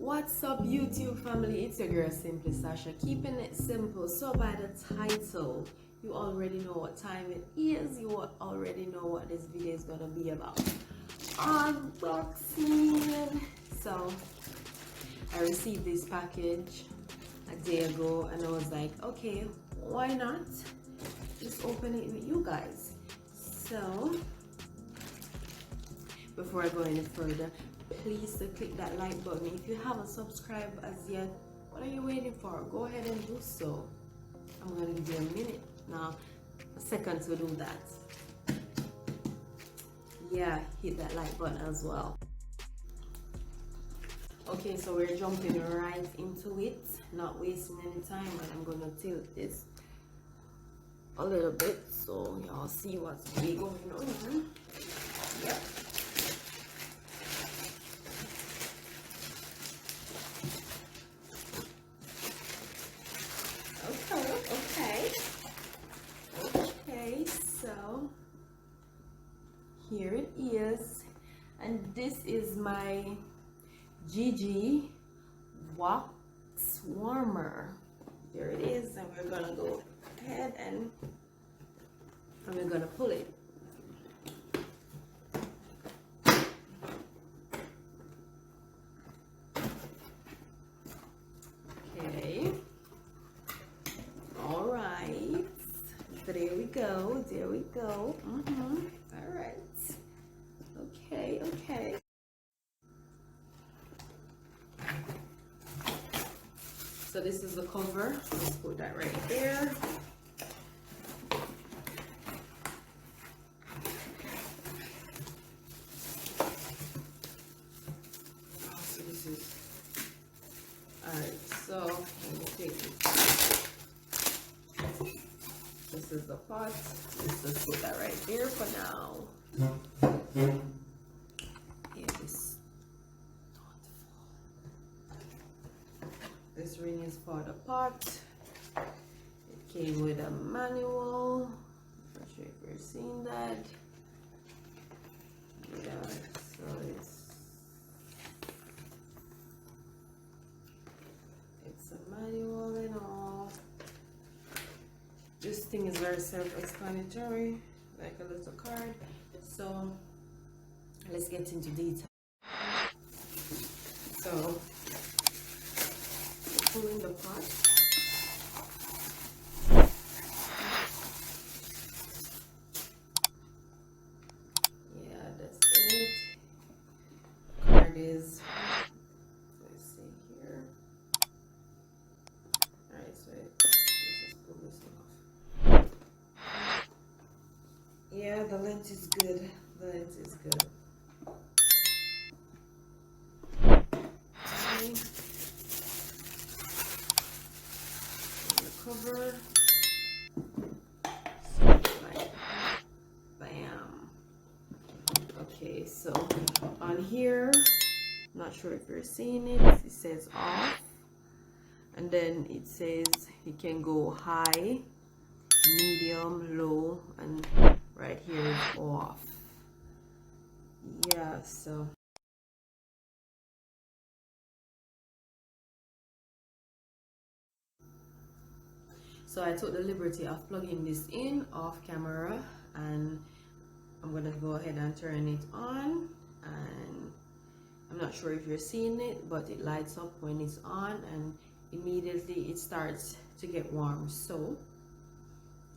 What's up, YouTube family? It's your girl Simply Sasha, keeping it simple. So by the title, you already know what time it is. You already know what this video is gonna be about. Unboxing. So I received this package a day ago and I was like, okay, why not just open it with you guys? So before I go any further, please click that like button. If you haven't subscribed as yet, what are you waiting for? Go ahead and do so. I'm gonna give you a minute now, a second to do that. Yeah, hit that like button as well. Okay, so we're jumping right into it, not wasting any time, and I'm gonna tilt this a little bit so y'all see what's going on. Yep. Okay, so here it is, and this is my GG wax warmer. There it is, and we're gonna go ahead and we're gonna pull it. Okay, all right, there we go, all right, okay. So this is the cover. Let's put that right there. So this is alright. So let me take this. This is the pot. Let's just put that right there for now. This ring is for the pot. It came with a manual. I'm not sure if you're seeing that. Yeah, so it's a manual and all. This thing is very self-explanatory, like a little card. So let's get into detail. So pulling the pot. Yeah, that's it. Card is, let's see here. Alright, so let's just pull this off. Yeah, the lens is good. The lens is good. Okay. Cover. So like, bam. Okay, so on here, not sure if you're seeing it, it says off, and then it says you can go high, medium, low, and right here is off. Yeah, so I took the liberty of plugging this in off camera, and I'm gonna go ahead and turn it on, and I'm not sure if you're seeing it, but it lights up when it's on and immediately it starts to get warm. So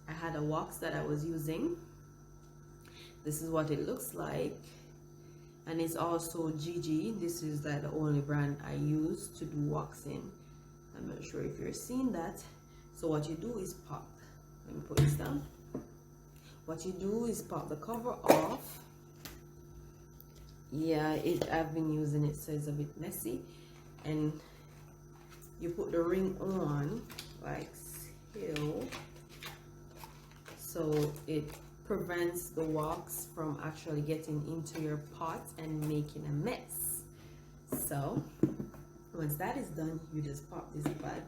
I had a wax that I was using. This is what it looks like, and it's also GG. This is like the only brand I use to do waxing. I'm not sure if you're seeing that. So what you do is pop, let me put this down. What you do is pop the cover off. Yeah, I've been using it, so it's a bit messy, and you put the ring on like so, so it prevents the wax from actually getting into your pot and making a mess. So once that is done, you just pop this bag.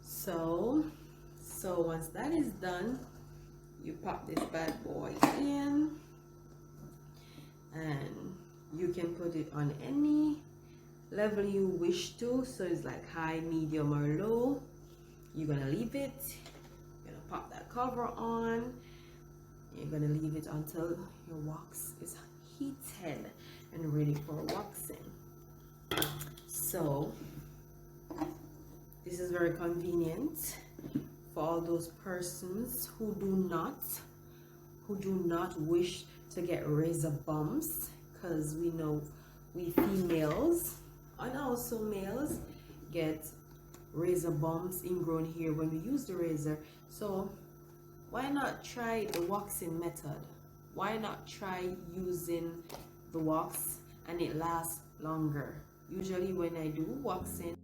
So once that is done, you pop this bad boy in, and you can put it on any level you wish to. So it's like high, medium, or low. You're gonna leave it. You're gonna pop that cover on. You're gonna leave it until your wax is heated and ready for waxing. So this is very convenient for all those persons who do not wish to get razor bumps, because we know we females and also males get razor bumps, ingrown hair when we use the razor. So why not try the waxing method? Why not try using the wax and it lasts longer? Usually when I do waxing,